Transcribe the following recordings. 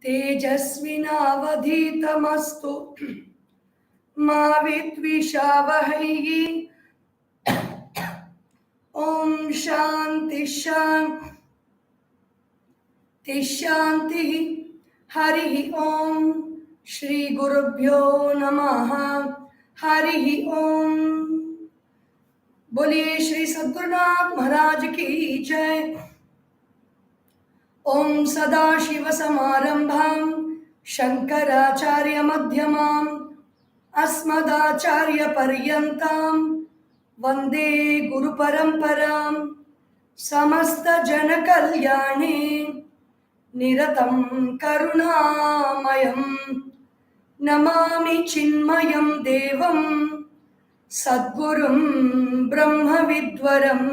तेजस्विनावधीतमस्तु मा विद्विषावहैः। ओम शांति शांति शांति। हरि ओम। श्री गुरुभ्यो नमः। हरि ओम। बोलिए श्री सद्गुरुनाथ महाराज की जय। ओम सदाशिव समारंभां शंकराचार्य मध्यमां अस्मदाचार्य पर्यन्तां वंदे गुरु परंपरां। समस्त जन कल्याणे निरतं करुणामयं नमामि चिन्मयं देवं सद्गुरुं ब्रह्मविद्वरं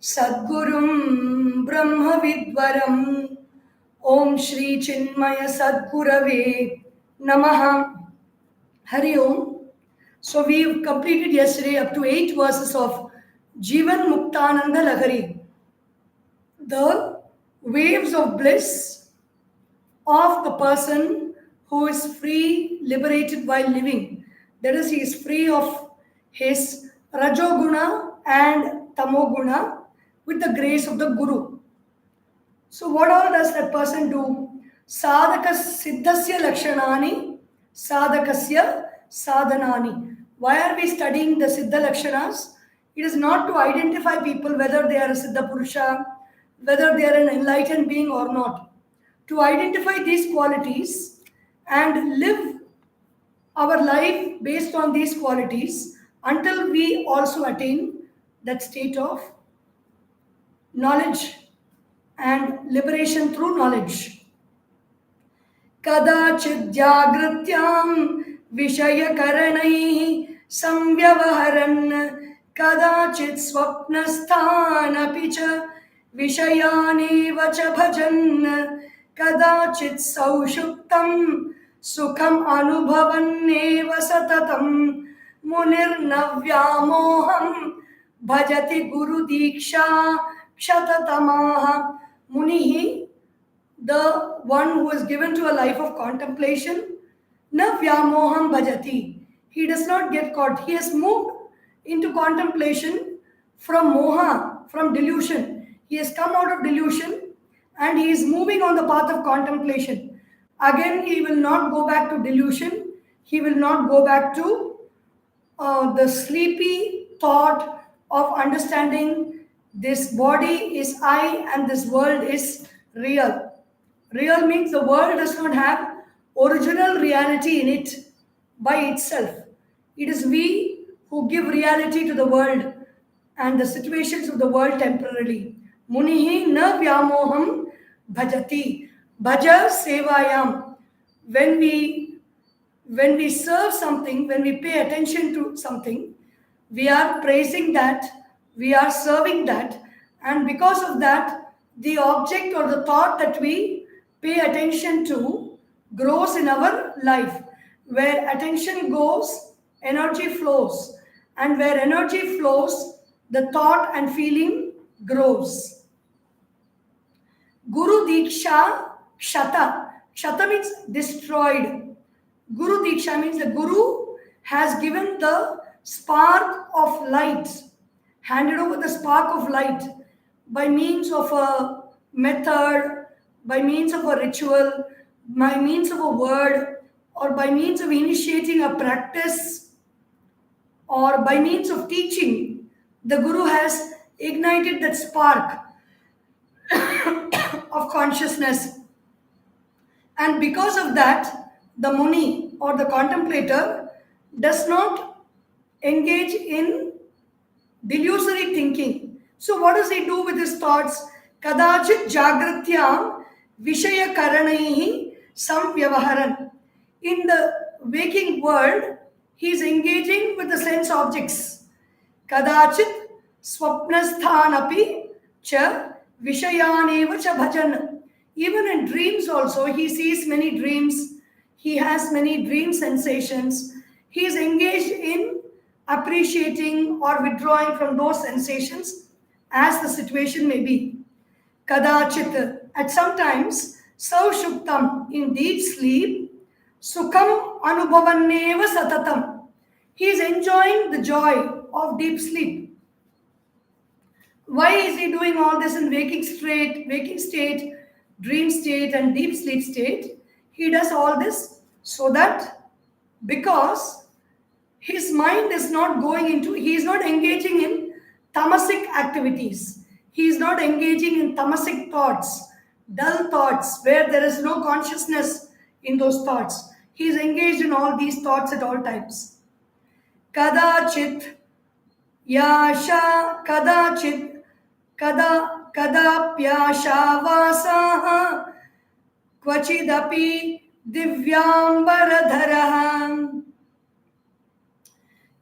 सद्गुरुं ब्रह्मविद्वरम्। ओम श्री चिन्मय सद्गुरवे नमः। हरि ओम. So we've completed yesterday up to 8 verses of Jeevanmuktanandalahari, the waves of bliss of the person who is free, liberated while living. That is, he is free of his Rajoguna and Tamoguna with the grace of the Guru. So what all does that person do? Sadhaka siddhasya lakshanani, sadhakasya sadhanani. Why are we studying the Siddha Lakshanas? It is not to identify people whether they are a Siddha Purusha, whether they are an enlightened being or not. To identify these qualities and live our life based on these qualities until we also attain that state of knowledge and liberation through knowledge. Kadachid jagrityam विषयकरणैः संव्यवहरन् कदाचित् स्वप्नस्थानपि च विषयानेव च भजन् कदाचित् सौषुप्तं सुखम् अनुभवन्नेव सततं मुनिर्नव्यामोहं भजति गुरुदीक्षा क्षततमाः। Munihi, the one who is given to a life of contemplation, na vyamoham bhajati. He does not get caught. He has moved into contemplation from moha, from delusion. He has come out of delusion and he is moving on the path of contemplation. Again, he will not go back to delusion. He will not go back to the sleepy thought of understanding this body is I and this world is real. Real means the world does not have original reality in it by itself. It is we who give reality to the world and the situations of the world temporarily. Munihi na vyamoham bhajati. Bhaja sevayam. When we serve something, when we pay attention to something, we are praising that, we are serving that, and because of that, the object or the thought that we pay attention to grows in our life. Where attention goes, energy flows, and where energy flows, the thought and feeling grows. Guru Diksha Kshata. Kshata means destroyed. Guru Diksha means the Guru has given the spark of light, handed over the spark of light by means of a method, by means of a ritual, by means of a word, or by means of initiating a practice, or by means of teaching. The Guru has ignited that spark of consciousness, and because of that, the Muni or the contemplator does not engage in delusory thinking. So what does he do with his thoughts? Kadachit jagrityam vishaya karanaihi samvyavaharan. In the waking world, he is engaging with the sense objects. Kadachit swapnasthanapi cha vishayaneva cha bhajan. Even in dreams also, he sees many dreams. He has many dream sensations. He is engaged in appreciating or withdrawing from those sensations as the situation may be. Kadachit, at some times, Saushuktam, in deep sleep, Sukham Anubhavanneva Satatam. He is enjoying the joy of deep sleep. Why is he doing all this in waking state, dream state, and deep sleep state? He does all this so that because his mind is not he is not engaging in tamasic activities. He is not engaging in tamasic thoughts, dull thoughts, where there is no consciousness in those thoughts. He is engaged in all these thoughts at all times. Kadachit Yasha Kadachit कदाप्याशावासाः क्वचिदपि दिव्याम्बरधरः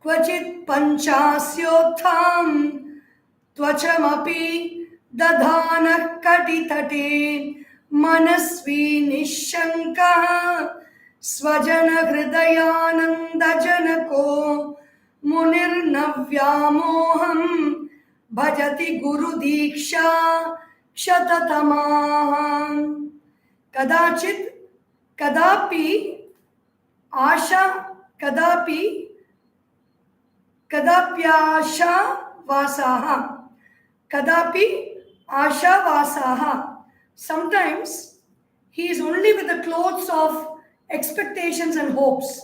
क्वचित् पञ्चास्योत्थां त्वचमपि दधानः कटितटे मनस्वी निःशङ्कः स्वजनहृदयानन्दजनको मुनिर्नव्यामोहम् भजति गुरुदीक्षा क्षततमाः कदाचित् कदापि आशा कदाप्याशा वासाः कदापि आशा वासाः. Sometimes he is only with the clothes of expectations and hopes.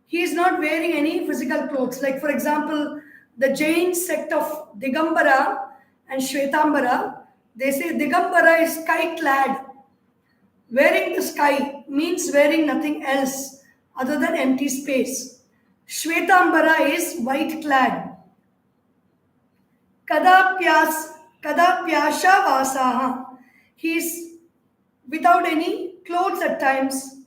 He is not wearing any physical clothes. Like for example, the Jain sect of Digambara and Shvetambara, they say Digambara is sky-clad. Wearing the sky means wearing nothing else other than empty space. Shvetambara is white-clad. Kadapyasha vasaha. He is without any clothes at times.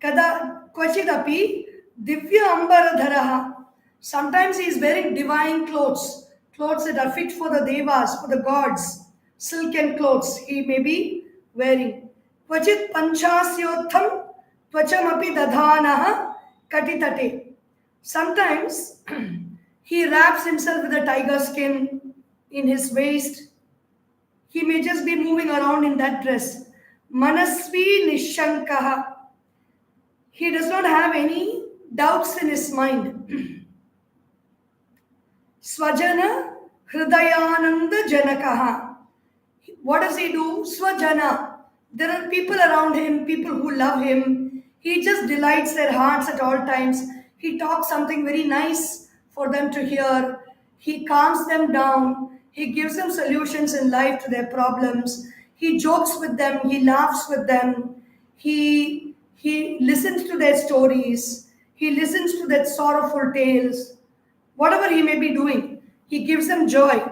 Kvachidapi divya ambaradharaha. Sometimes he is wearing divine clothes that are fit for the devas, for the gods. Silken clothes he may be wearing. Kvachit panchasyotham tvachamapi dadhanaha katitate. Sometimes he wraps himself with a tiger skin in his waist. He may just be moving around in that dress. Manasvi nishankaha. He does not have any doubts in his mind. Swajana Hridayananda Janakaha. What does he do? Swajana. There are people around him, people who love him. He just delights their hearts at all times. He talks something very nice for them to hear. He calms them down. He gives them solutions in life to their problems. He jokes with them. He laughs with them. He listens to their stories. He listens to their sorrowful tales. Whatever he may be doing, he gives them joy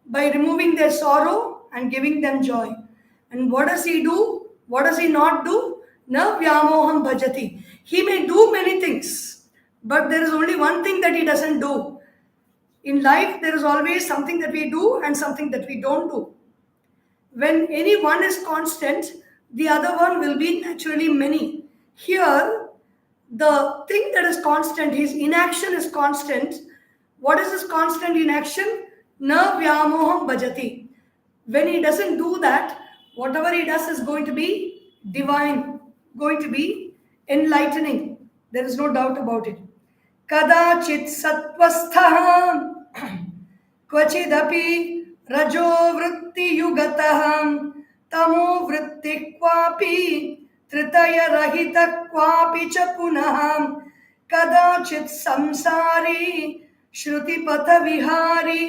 by removing their sorrow and giving them joy. And what does he do? What does he not do? Na vyamoham bhajati. He may do many things, but there is only one thing that he doesn't do. In life, there is always something that we do and something that we don't do. When any one is constant, the other one will be naturally many. Here, the thing that is constant, his inaction is constant. What is his constant inaction? Na vyamoham bhajati. When he doesn't do that, whatever he does is going to be divine, going to be enlightening. There is no doubt about it. Kadachit satvastha kvachidapi rajo vritti yugataham tamo vritti kvapi tritaya rahita kvapi cha punaham kadachit samsari shruti patha vihari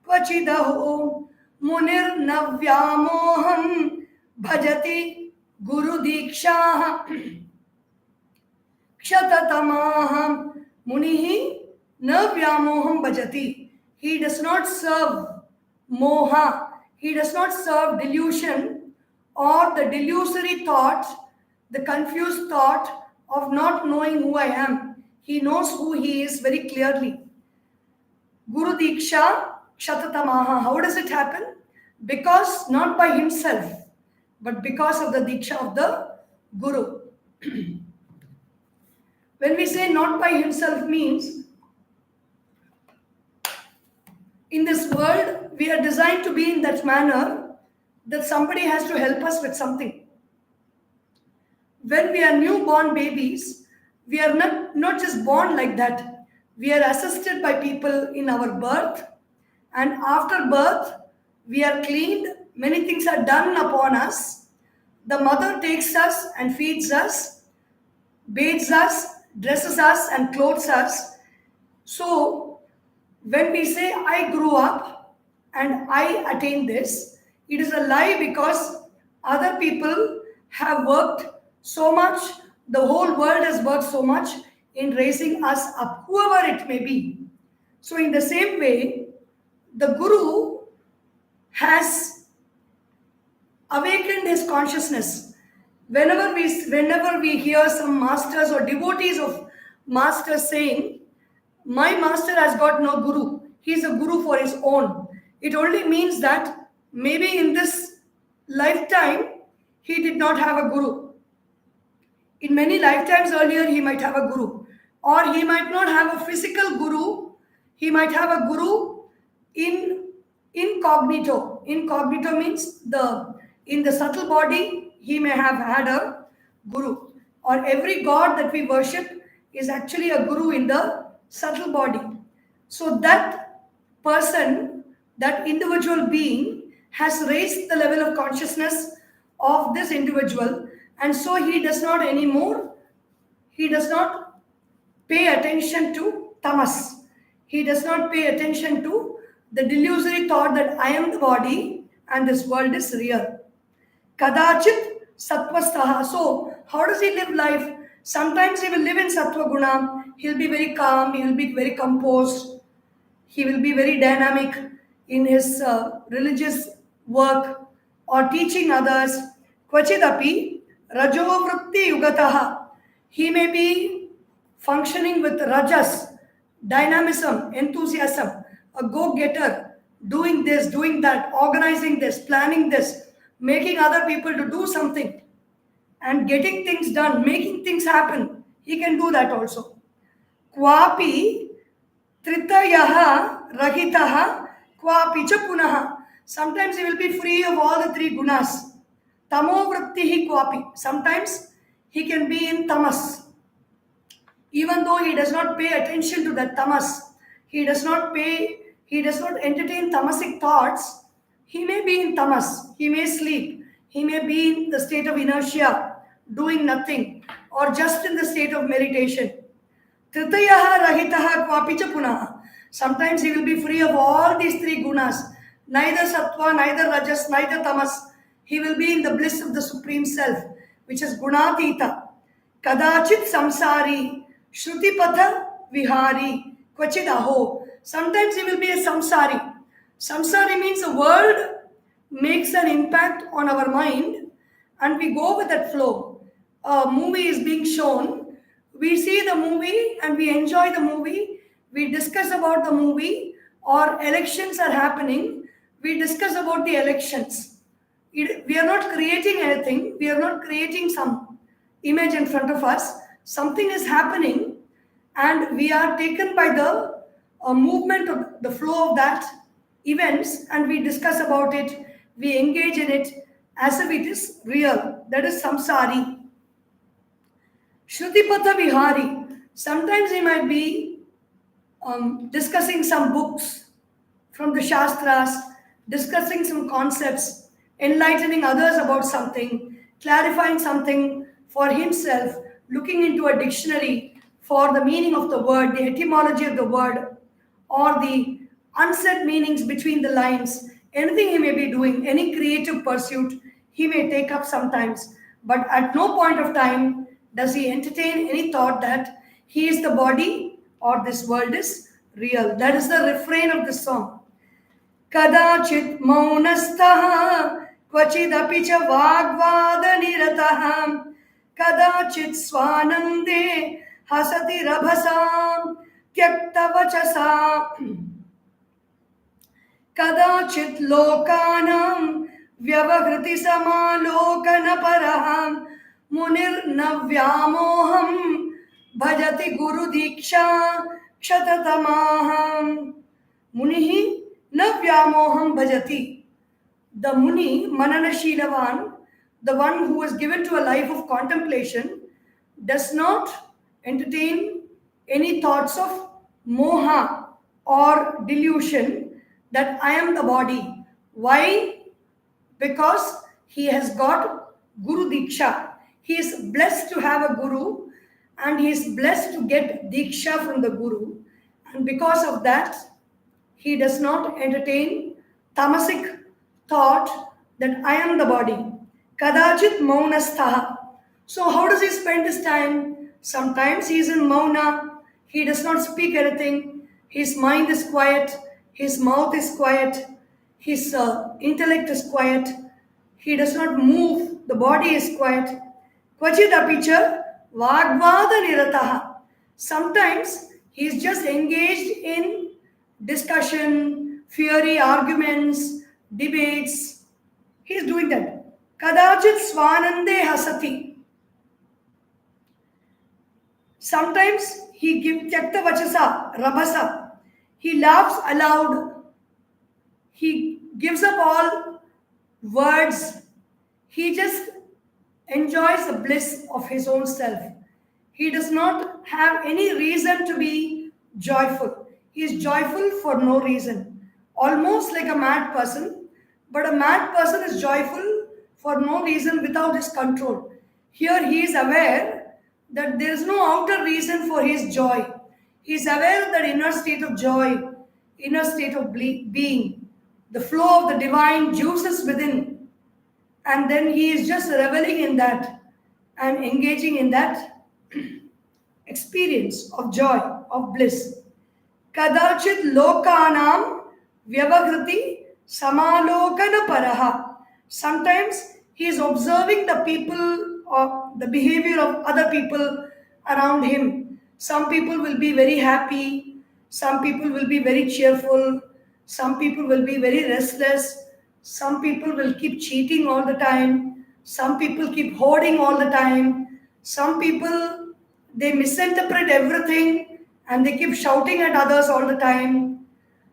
kvachidaho munir navyamoham bhajati guru diksha kshatatamaha munihi navyamoham bhajati. He does not serve moha. He does not serve delusion or the delusory thought, the confused thought of not knowing who I am. He knows who he is very clearly. Guru Diksha Kshatatamaha. How does it happen? Because not by himself, but because of the Diksha of the Guru. When we say not by himself means, in this world, we are designed to be in that manner that somebody has to help us with something. when we are newborn babies, we are not just born like that. We are assisted by people in our birth, and after birth, we are cleaned. Many things are done upon us. The mother takes us and feeds us, bathes us, dresses us, and clothes us. So, when we say, I grew up and I attained this, it is a lie because other people have worked so much, the whole world has worked so much in raising us up, whoever it may be. So, in the same way, the Guru has awakened his consciousness. Whenever we hear some masters or devotees of masters saying, my master has got no guru, he is a guru for his own, it only means that maybe in this lifetime he did not have a guru. In many lifetimes earlier he might have a guru, or he might not have a physical guru, he might have a guru in incognito. Incognito means in the subtle body he may have had a guru, or every god that we worship is actually a guru in the subtle body. So that person, that individual being has raised the level of consciousness of this individual, and so he does not pay attention to tamas. He does not pay attention to the delusory thought that I am the body and this world is real. Kadachit sattvastaha. So, how does he live life? Sometimes he will live in sattva guna. He'll be very calm. He will be very composed. He will be very dynamic in his religious work or teaching others. Kvachidapi rajovrutti yugataha. He may be functioning with rajas, dynamism, enthusiasm, a go-getter, doing this, doing that, organizing this, planning this, making other people to do something and getting things done, making things happen. He can do that also. Kvapi tritayaha rahitaha kvapi cha punaha. Sometimes he will be free of all the three gunas. Tamo vrittihi kvapi. Sometimes he can be in tamas. Even though he does not pay attention to that tamas, he does not entertain tamasic thoughts, he may be in tamas, he may sleep, he may be in the state of inertia, doing nothing, or just in the state of meditation. Tritayaha rahitaha kvapicha punaha. Sometimes he will be free of all these three gunas, neither sattva, neither rajas, neither tamas. He will be in the bliss of the Supreme Self, which is gunatita. Kadachit samsari, shrutipatha vihari, kvachid aho. Sometimes he will be a samsari. Samsari means the world makes an impact on our mind and we go with that flow. A movie is being shown, we see the movie and we enjoy the movie, we discuss about the movie, or elections are happening, we discuss about the elections. We are not creating anything, we are not creating some image in front of us. Something is happening and we are taken by the movement of the flow of that events and we discuss about it, we engage in it as if it is real. That is samsari. Shrutipatha vihari. Sometimes he might be discussing some books from the Shastras, discussing some concepts, enlightening others about something, clarifying something for himself, looking into a dictionary for the meaning of the word, the etymology of the word, or the unsaid meanings between the lines. Anything he may be doing, any creative pursuit, he may take up sometimes. But at no point of time does he entertain any thought that he is the body or this world is real. That is the refrain of this song. Kadachit maunastaha kvachidapi cha vagvada niratah kadachit swanande hasati rabhasam tyakta vachasa kadachit lokanam vyavahriti samalokana paraham munir navyamoham bhajati guru diksha kshatatamaha. Munihi navyamoham bhajati. The Muni, Manana Shilavan, the one who is given to a life of contemplation, does not entertain any thoughts of moha or delusion that I am the body. Why? Because he has got Guru Diksha. He is blessed to have a Guru and he is blessed to get Diksha from the Guru. And because of that, he does not entertain tamasic thought that I am the body. Kadachit maunastha. So how does he spend his time? Sometimes he is in mauna. He does not speak anything. His mind is quiet. His mouth is quiet. His intellect is quiet. He does not move. The body is quiet. Kvachit apicha vagvada nirataha. Sometimes he is just engaged in discussion, fiery arguments, debates. He is doing that. Kadachit swanande hasati. Sometimes he gives tyakta vachasa, rabhasa. He laughs aloud. He gives up all words. He just enjoys the bliss of his own self. He does not have any reason to be joyful. He is joyful for no reason. Almost like a mad person, but a mad person is joyful for no reason without his control. Here he is aware that there is no outer reason for his joy. He is aware of that inner state of joy, inner state of being, the flow of the divine juices within. And then he is just reveling in that and engaging in that experience of joy, of bliss. Kadachit lokanam vyavagriti samalokana paraha. Sometimes he is observing the people or the behavior of other people around him. Some people will be very happy. Some people will be very cheerful. Some people will be very restless. Some people will keep cheating all the time. Some people keep hoarding all the time. Some people, they misinterpret everything and they keep shouting at others all the time.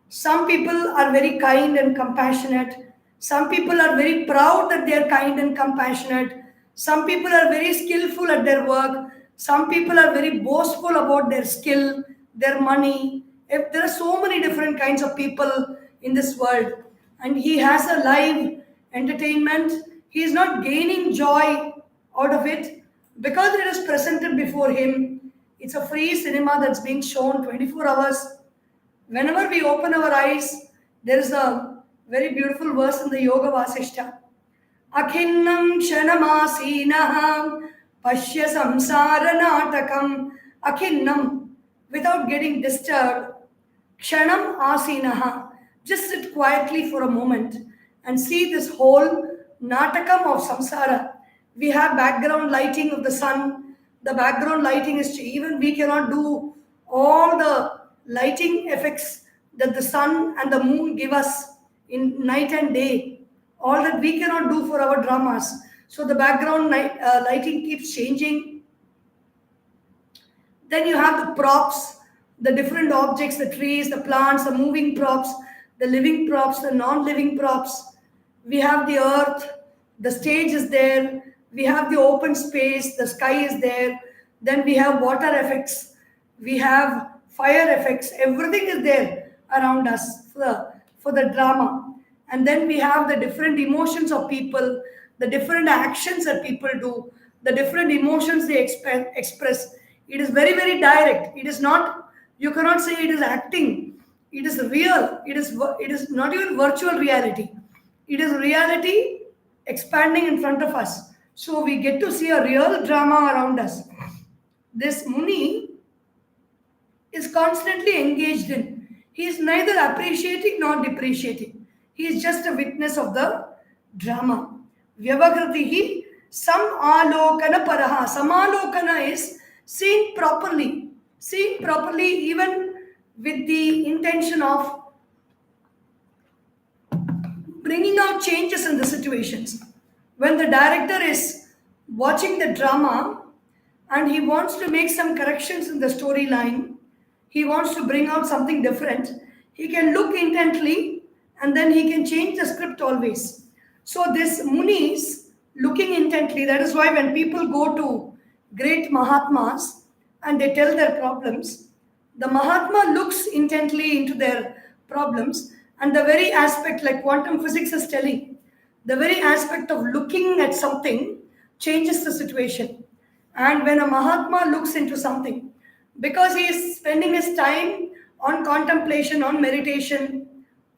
Some people are very kind and compassionate. Some people are very proud that they are kind and compassionate. Some people are very skillful at their work. Some people are very boastful about their skill, their money. If there are so many different kinds of people in this world, and he has a live entertainment, he is not gaining joy out of it because it is presented before him. It's a free cinema that's being shown 24 hours. Whenever we open our eyes, there is a very beautiful verse in the Yoga Vasishta. Akhinnam kshanamasinaham pashya samsara natakam. Akhinnam, without getting disturbed. Kshanam asinaha. Just sit quietly for a moment and see this whole natakam of samsara. We have background lighting of the sun. The background lighting is even we cannot do all the lighting effects that the sun and the moon give us in night and day. All that we cannot do for our dramas. So the background lighting keeps changing. Then you have the props, the different objects, the trees, the plants, the moving props, the living props, the non-living props. We have the earth, the stage is there. We have the open space, the sky is there. Then we have water effects. We have fire effects. Everything is there around us for the drama. And then we have the different emotions of people, the different actions that people do, the different emotions they express. It is very, very direct. It is not, you cannot say it is acting. It is real. It is not even virtual reality. It is reality expanding in front of us. So we get to see a real drama around us. This Muni is constantly engaged in. He is neither appreciating nor depreciating. He is just a witness of the drama. Vyavagritihi samalokana paraha. Samalokana is seen properly. Seen properly even with the intention of bringing out changes in the situations. When the director is watching the drama and he wants to make some corrections in the storyline, he wants to bring out something different, he can look intently and then he can change the script always. So this Munis looking intently. That is why when people go to great Mahatmas and they tell their problems, the Mahatma looks intently into their problems, and the very aspect, like quantum physics is telling, the very aspect of looking at something changes the situation. And when a Mahatma looks into something, because he is spending his time on contemplation, on meditation,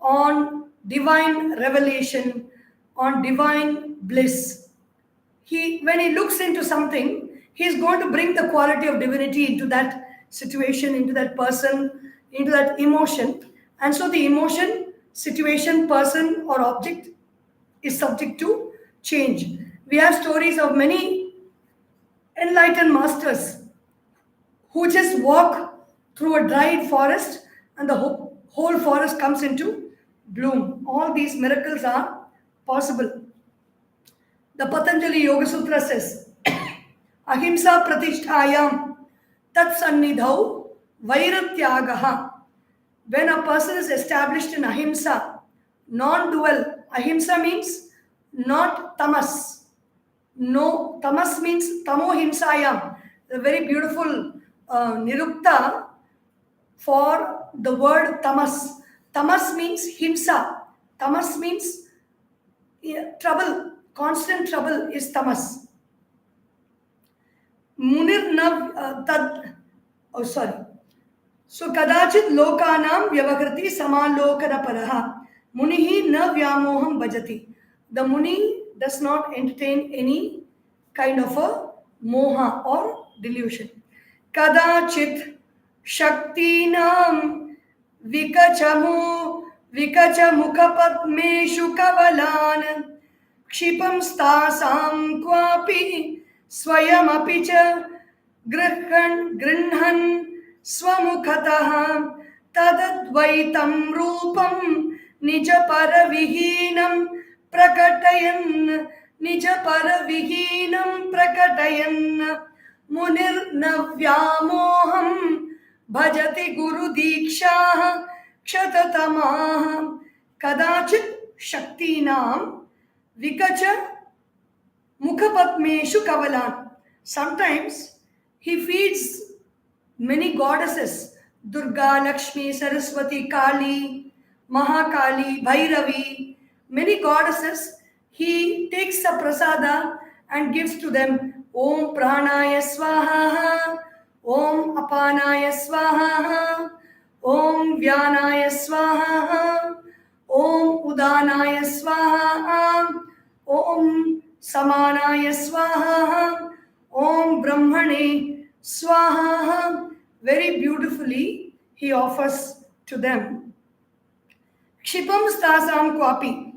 on divine revelation, on divine bliss, when he looks into something, he is going to bring the quality of divinity into that situation, into that person, into that emotion. And so the emotion, situation, person, or object is subject to change. We have stories of many enlightened masters who just walk through a dried forest and the whole forest comes into bloom. All these miracles are possible. The Patanjali Yoga Sutra says, Ahimsa pratishtayam tat sannidhau vairatyagaha. When a person is established in ahimsa, non-dual, ahimsa means not tamas. No, tamas means tamo himsayam. A very beautiful nirukta for the word tamas. Tamas means himsa. Tamas means trouble. Constant trouble is tamas. Munir nav tad. Oh, sorry. So kadachit lokanam vyavakriti samalokana paraha. Munihi na vyamoham bhajati. The Muni does not entertain any kind of a moha or delusion. Kadachit shaktinam vikachamukhapadmeshu kavalan kshipam stasam kwapi swayamapi cha grinhan swamukhatah tadadvaitam rupam nijaparavihinam prakatayan munir navyamoham bhajati guru dikshah kshatatamaha kadachit shaktinam vikacha mukhapadmeshu kavalan. Sometimes he feeds many goddesses, Durga, Lakshmi, Saraswati, Kali, Mahakali, Bhairavi, many goddesses. He takes a prasada and gives to them. Om Pranaya Swaha, Om Apanaya Swaha, Om Vyanaya Swaha, Om Udanaya Swaha, Om Samanaya Swaha, Om Brahmane Swaha. Very beautifully he offers to them. Kshipam stasam kwapi.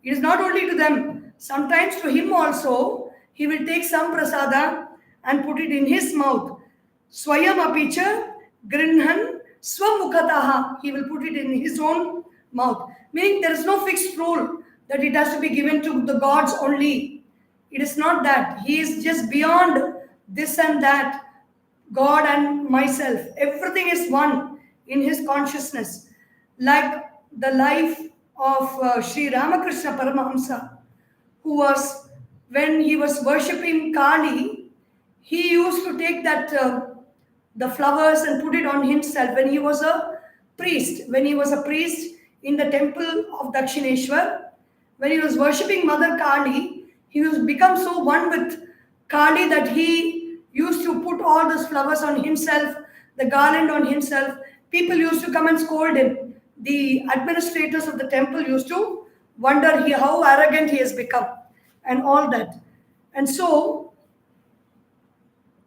It is not only to them, sometimes to him also, he will take some prasada and put it in his mouth. Swayam apicha grinhan swamukhataha. He will put it in his own mouth. Meaning there is no fixed rule that it has to be given to the gods only. It is not that. He is just beyond this and that. God and myself. Everything is one in his consciousness. Like the life of Sri Ramakrishna Paramahamsa, who was, when he was worshipping Kali, he used to take that the flowers and put it on himself when he was a priest. When he was a priest in the temple of Dakshineshwar, when he was worshipping Mother Kali, he was become so one with Kali that he used to put all those flowers on himself, the garland on himself. People used to come and scold him. The administrators of the temple used to wonder how arrogant he has become and all that. And so,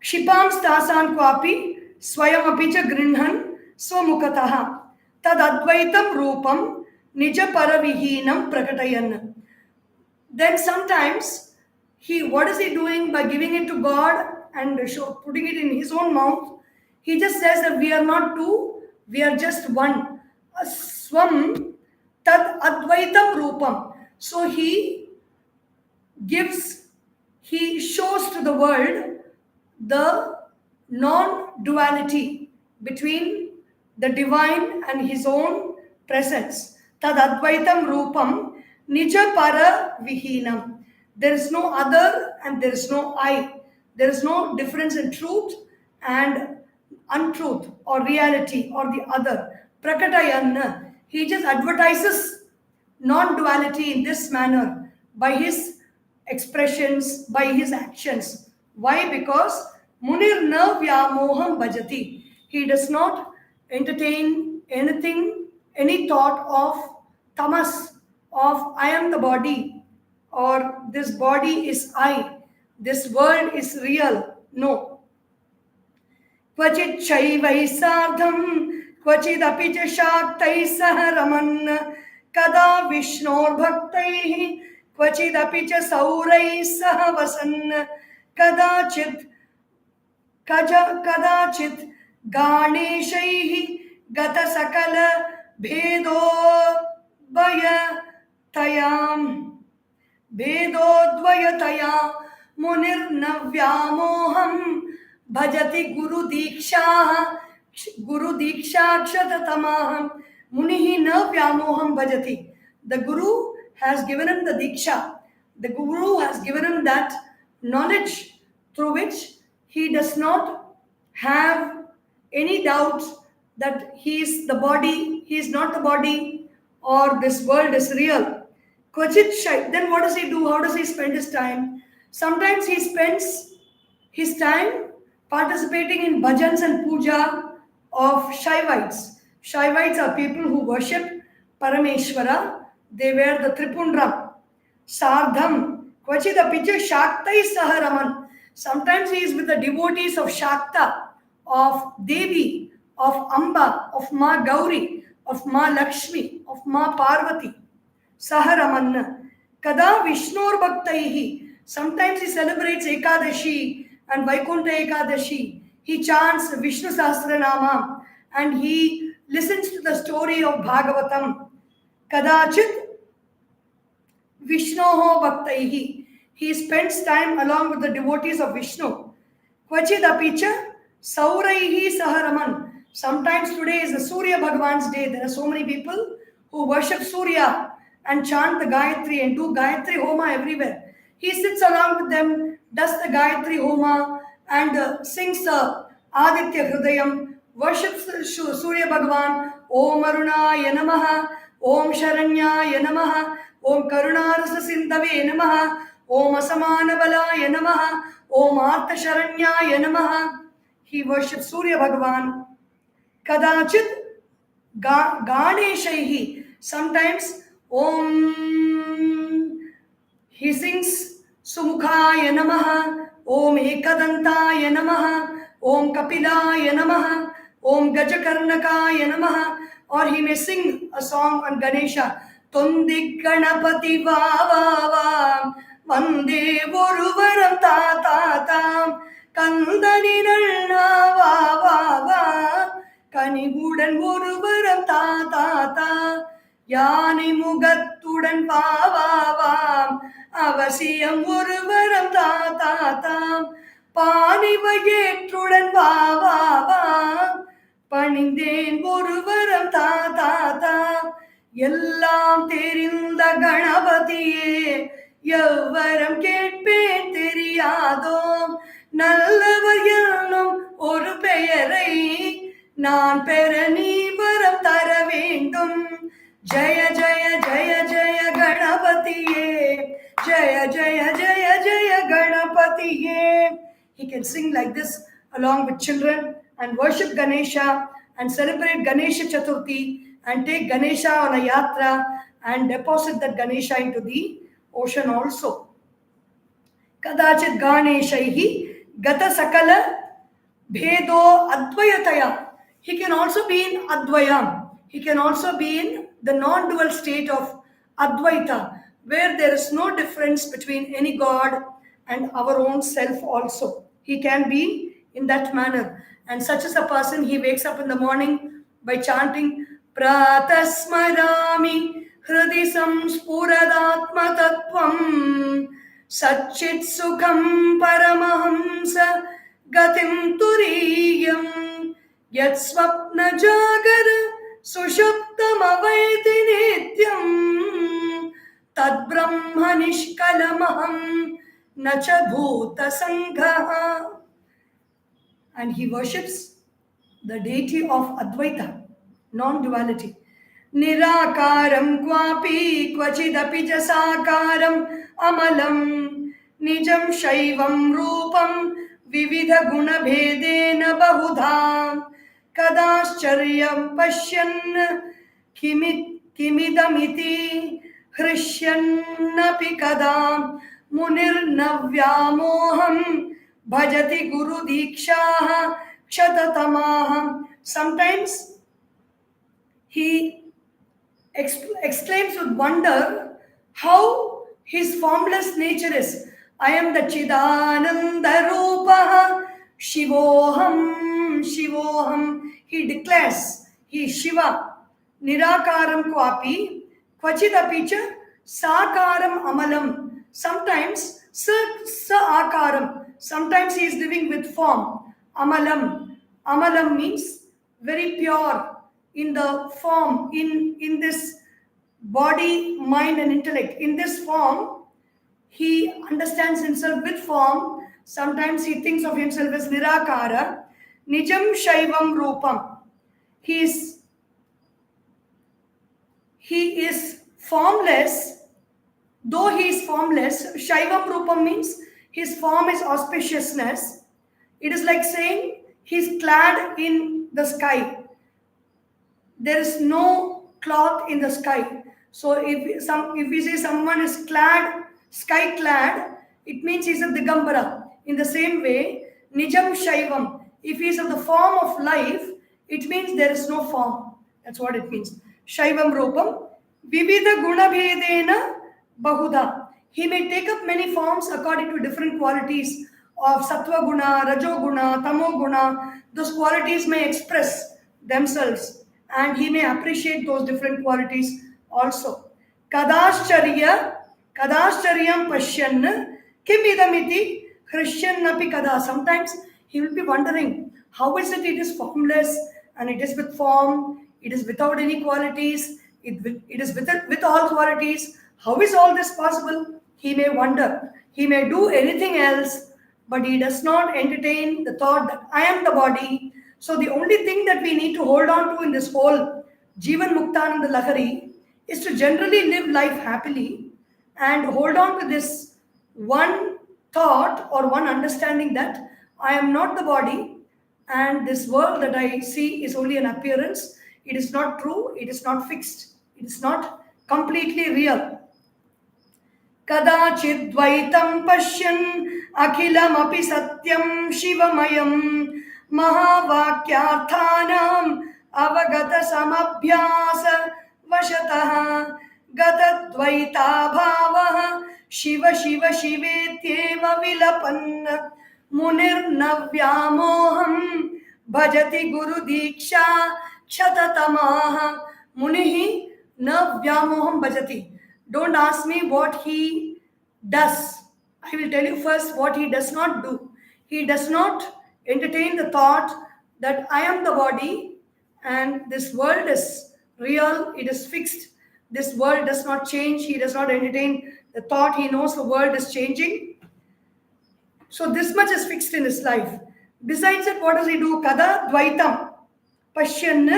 Kshipam stasan kwapi swayam apicha grinhan swamukataha tad advaitam rupam nija paravihinam prakatayan. Then sometimes what is he doing by giving it to God and putting it in his own mouth? He just says that we are not two, we are just one. Swam tad advaitam rupam. So he shows to the world the non-duality between the divine and his own presence. Tad advaitam rupam nija para vihinam. There is no other and there is no I. There is no difference in truth and untruth or reality or the other. Prakatayan, he just advertises non-duality in this manner by his expressions, by his actions. Why? Because Munir na vyamoham bhajati. He does not entertain anything, any thought of tamas, of I am the body, or this body is I, this world is real. No. क्वचित् शैवैः सार्धं क्वचिदपि च शाक्तैः सह रमन् कदा विष्णोर्भक्तैः क्वचिदपि च सौरैः सह वसन् कदाचित् गाणेशैः गतसकल भेदोद्वयतया मुनिर्न व्यामोहं भजति गुरुदीक्षाक्षततमाहं मुनिः न व्यामोहं भजति. The Guru has given him the diksha. The Guru has given him that knowledge through which he does not have any doubt that he is the body, he is not the body, or this world is real. Then what does he do? How does he spend his time? Sometimes he spends his time participating in bhajans and puja of Shaivites. Shaivites are people who worship Parameshwara. They wear the Tripundram. Sardham. Kvachidapicha Shaktai Saharaman. Sometimes he is with the devotees of Shakta, of Devi, of Amba, of Ma Gauri, of Ma Lakshmi, of Ma Parvati. Saharaman. Kada Vishnur Bhaktaihi. Sometimes he celebrates Ekadashi and Vaikuntha Ekadashi. He chants Vishnu Sahasranama and he listens to the story of Bhagavatam. Kadachit Vishnoho Bhaktaihi. He spends time along with the devotees of Vishnu. Kvachidapicha Sauraihi Saharaman. Sometimes today is the Surya Bhagavan's day. There are so many people who worship Surya and chant the Gayatri and do Gayatri Homa everywhere. He sits along with them, does the Gayatri Homa and sings Aditya Hrudayam, worships Surya Bhagavan. Om Arunaya Namaha, Om Sharanyaya Namaha, Om Karunarasa Sindhave Namaha, Om Asamana Balaya Namaha, Om Artha Sharanyaya Namaha. He worships Surya Bhagavan. Kadachit Ganeshaihi. Sometimes Om, he sings Sumukhaya Namaha, Om Ekadantaya Namaha, Om Kapilaya Namaha, Om Gajakarnakaya Namaha, or he may sing a song on Ganesha. Tundi Ganapati Vava Vande Voruvaram Tata Kandani Nalna Vava Kanibudan Voruvaram Tata Yani Mugattudan Pavavam Avasiyam Uruvaram Tata Panivayetrudan Pavavam Panindeen Uruvaram Tata Yellam Terinda Ganapatiye Yavaram Ketpen Teriyadom Nallavayanum Oru Peyarai Naan Perani Varam Tara Vendum Jaya Jaya Jaya Jaya Ganapatiye Jaya Jaya Jaya Jaya Ganapatiye. He can sing like this along with children and worship Ganesha and celebrate Ganesha Chaturthi and take Ganesha on a yatra and deposit that Ganesha into the ocean also. Kadachit Ganeshaihi Gata Sakala Bhedo Advayataya. He can also be in Advayam. He can also be in the non-dual state of Advaita, where there is no difference between any God and our own self also. He can be in that manner. And such as a person, he wakes up in the morning by chanting Pratasmarami Hridi Samspuradatma Tattvam Satchit Sukham Paramahamsa Gatim Turiyam Yat Swapna Jagara Sushuptam Avaiti Nityam tad brahma nishkalamaham nacha bhuta sangha. And he worships the deity of Advaita, non-duality. Nirakaram kvapi kvachidapi jasakaram amalam nijam shaivam rupam vividha guna bhedena bahudha kadascharya pashyan kimidamiti hrisyannapi kada munirnavyamoham bhajati guru dikshaha kshatatamaha. Sometimes he exclaims with wonder how his formless nature is. I am the Chidananda Rupaha Shivoham Shivoham. He declares he is Shiva. Nirakaram Kwapi Kwachidapicha Sakaram Amalam. Sometimes Sa Akaram. Sometimes he is living with form. Amalam. Amalam means very pure in the form, in this body, mind and intellect. In this form, he understands himself with form. Sometimes he thinks of himself as Nirakara. Nijam Shaivam Rupam. He is formless. Though he is formless, Shaivam Rupam means his form is auspiciousness. It is like saying he's clad in the sky. There is no cloth in the sky. So if we say someone is clad, sky clad, it means he's a Digambara. In the same way, Nijam Shaivam, if he is of the form of life, it means there is no form. That's what it means. Shaivam Rupam, Vividha Guna Bhedena Bahuda. He may take up many forms according to different qualities of Sattva Guna, Rajo Guna, Tamo Guna. Those qualities may express themselves and he may appreciate those different qualities also. Kadascharya, Kadascharya Pashyan, Kim Idamiti, Hrisyannapi Kada. Sometimes he will be wondering, how is it is formless and it is with form, it is without any qualities, it is with all qualities. How is all this possible? He may wonder. He may do anything else, but he does not entertain the thought that I am the body. So the only thing that we need to hold on to in this whole Jeevanmuktanandalahari is to generally live life happily and hold on to this one thought or one understanding that I am not the body and this world that I see is only an appearance. It is not true. It is not fixed. It is not completely real. Kadachidvaitam pashyan akhilam api satyam shivamayam mahavakyarthanam avagata samabhyasa vashatah gatadvaita bhavaha shiva shiva shivetyeva vilapanna munirnavyamoham bhajati guru diksha kshatatamaha. Munihi navyamoham bhajati. Don't ask me what he does. I will tell you first what he does not do. He does not entertain the thought that I am the body and this world is real, it is fixed. This world does not change. He does not entertain the thought. He knows the world is changing. So this much is fixed in his life. Besides it, what does he do? Kada dvaitam pashyan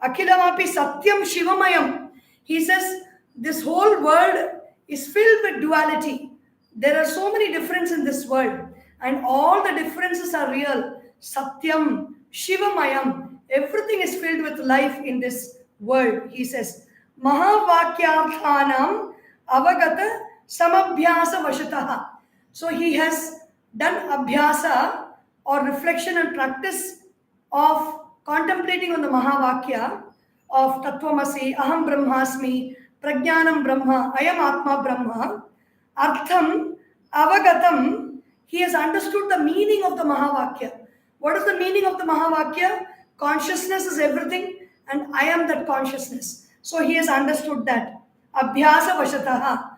akilamapi satyam shivamayam. He says, this whole world is filled with duality. There are so many differences in this world and all the differences are real. Satyam, Shivamayam, everything is filled with life in this world. He says, Mahavakyarthanam avagata samabhyasa vashataha. So he has done abhyasa or reflection and practice of contemplating on the Mahavakya of Tattvamasi, Aham Brahmasmi, Prajnanam Brahma, Ayam Atma Brahma, Artham, Avagatam. He has understood the meaning of the Mahavakya. What is the meaning of the Mahavakya? Consciousness is everything and I am that consciousness. So he has understood that. Abhyasa Vashataha.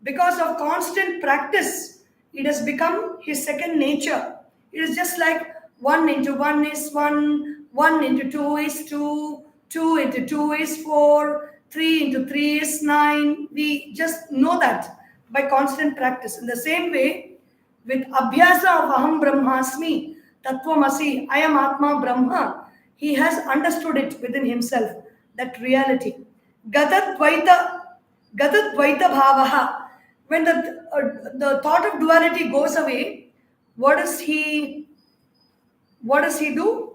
Because of constant practice, it has become his second nature. It is just like 1 into 1 is 1, 1 into 2 is 2, 2 into 2 is 4, 3 into 3 is 9. We just know that by constant practice. In the same way, with abhyasa of aham brahmasmi, tattvamasi, I am atma brahma, he has understood it within himself, that reality. Gatatvaita bhavaha. When the thought of duality goes away, what does he do?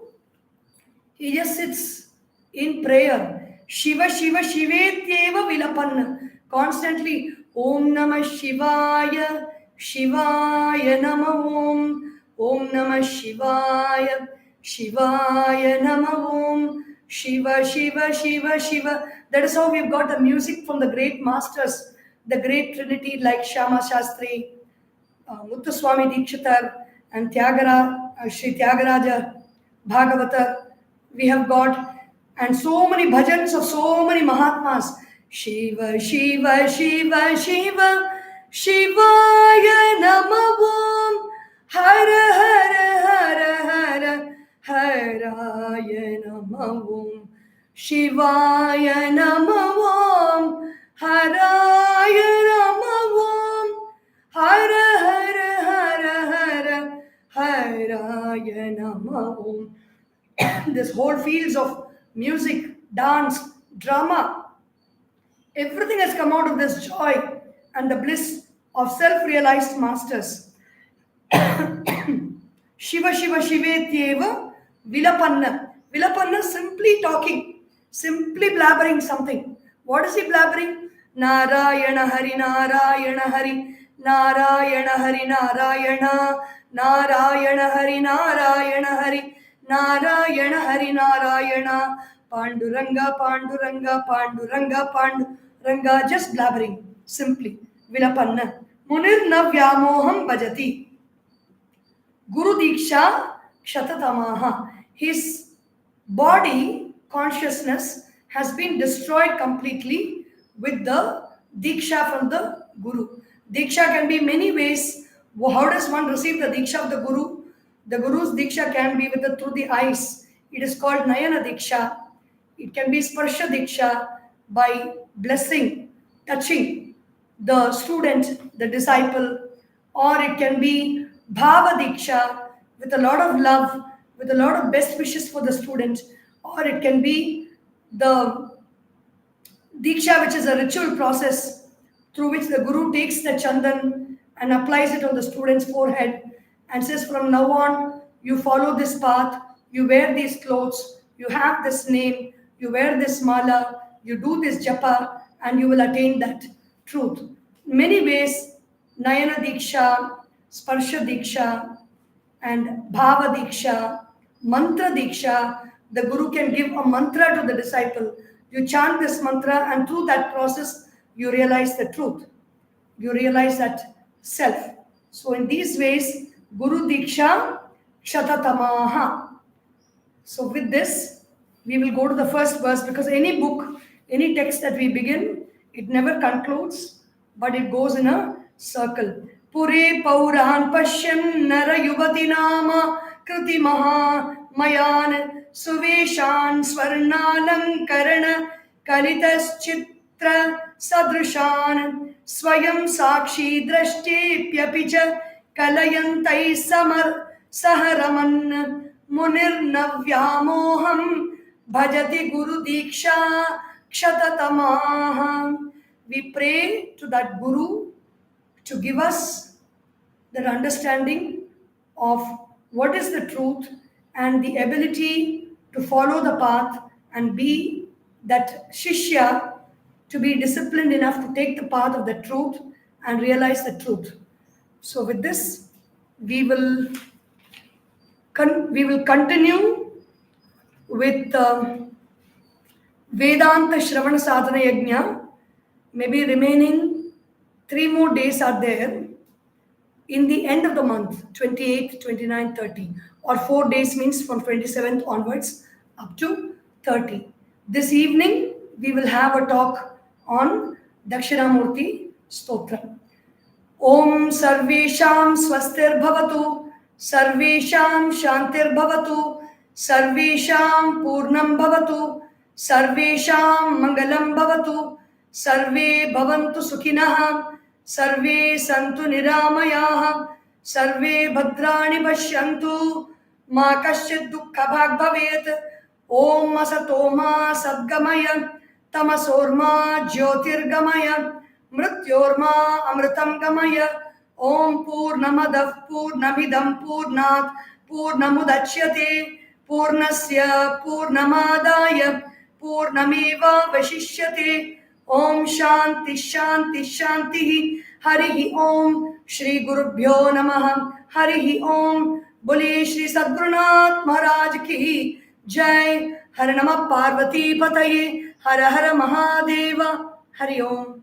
He just sits in prayer. Shiva Shiva Shivetyeva Vilapanna. Constantly Om Namah Shivaya Shivaya Namah Om. Om Namah Shivaya Shivaya Namah Om. Shiva Shiva Shiva Shiva. That is how we've got the music from the great masters, the great trinity like Shyama Shastri, Muthuswami Dikshitar, and Sri Tyagaraja Bhagavata. We have got, and so many bhajans of so many Mahatmas. Shiva Shiva Shiva Shiva Shivaya Namah Om. Hara Hara Hara Hara Haraya Namah Om. Shivaya Namah Om. Haraya Namah Om. Hara Hara Hara Hara Haraya Namah Om. This whole fields of music, dance, drama, everything has come out of this joy and the bliss of self-realized masters. Shiva Shiva Shivetyeva Vilapanna. Vilapanna, simply talking, simply blabbering something. What is he blabbering? Narayana Hari Narayana Hari Narayana Hari Narayana Narayana Hari Narayana Hari Narayana Hari Narayana Panduranga Panduranga Panduranga Panduranga. Just blabbering, simply. Vilapanna. Munir Navyamoham Bhajati. Guru Diksha Kshatatamaha. His body consciousness has been destroyed completely with the Diksha from the Guru. Diksha can be many ways. How does one receive the Diksha of the Guru? The Guru's Diksha can be through the eyes. It is called Nayana Diksha. It can be Sparsha Diksha by blessing, touching the student, the disciple, or it can be Bhava Diksha with a lot of love, with a lot of best wishes for the student, or it can be the Diksha, which is a ritual process through which the Guru takes the chandan and applies it on the student's forehead and says, from now on, you follow this path, you wear these clothes, you have this name, you wear this mala, you do this japa, and you will attain that truth. Many ways, Nayana Diksha, Sparsha Diksha, and Bhava Diksha, Mantra Diksha. The Guru can give a mantra to the disciple. You chant this mantra, and through that process, you realize the truth. You realize that self. So in these ways, Guru Diksha Kshatatamaha. So with this, we will go to the first verse, because any book, any text that we begin, it never concludes, but it goes in a circle. Pure Pauran Pashyan Nara Yuvati Nama Kriti Maha Mayan Suveshan Swarnalankarana Kalitas Chitra Sadrishan Swayam Sakshi Drashtepyapicha Kalayantai Saharaman Munir Navyamoham Bhajati Guru Diksha Kshatatamaha. We pray to that Guru to give us that understanding of what is the truth and the ability to follow the path and be that Shishya, to be disciplined enough to take the path of the truth and realize the truth. So with this, we will continue with Vedanta Shravana Sadhana Yagna. Maybe remaining 3 more days are there in the end of the month, 28th, 29th, 30, or 4 days means from 27th onwards up to 30. This evening, we will have a talk on Dakshinamurti Stotra. Om Sarvesham Swastir Bhavatu, Sarvesham Shantir Bhavatu, Sarvesham Purnam Bhavatu, सर्वेषां मंगलं भवतु, सर्वे भवन्तु सुखिनः, सर्वे सन्तु निरामयाः, सर्वे भद्राणि पश्यन्तु, मा कश्चित् दुःखभाग् भवेत्। ॐ असतो मा सद्गमय, तमसोर्मा ज्योतिर्गमय, मृत्योर्मा अमृतं गमय। ॐ पूर्णमदः पूर्णमिदं पूर्णात् पूर्णमुदच्यते, पूर्णस्य पूर्णमादाय पूर्णमेवावशिष्यते। ॐ शान्ति शान्ति शान्तिः। हरिः ॐ। श्री गुरुभ्यो नमः। हरिः ॐ। बोले श्री सद्गुरुनाथ महाराज की जय। हर नमः पार्वती पतये। हर हर महादेव। हरि ओम।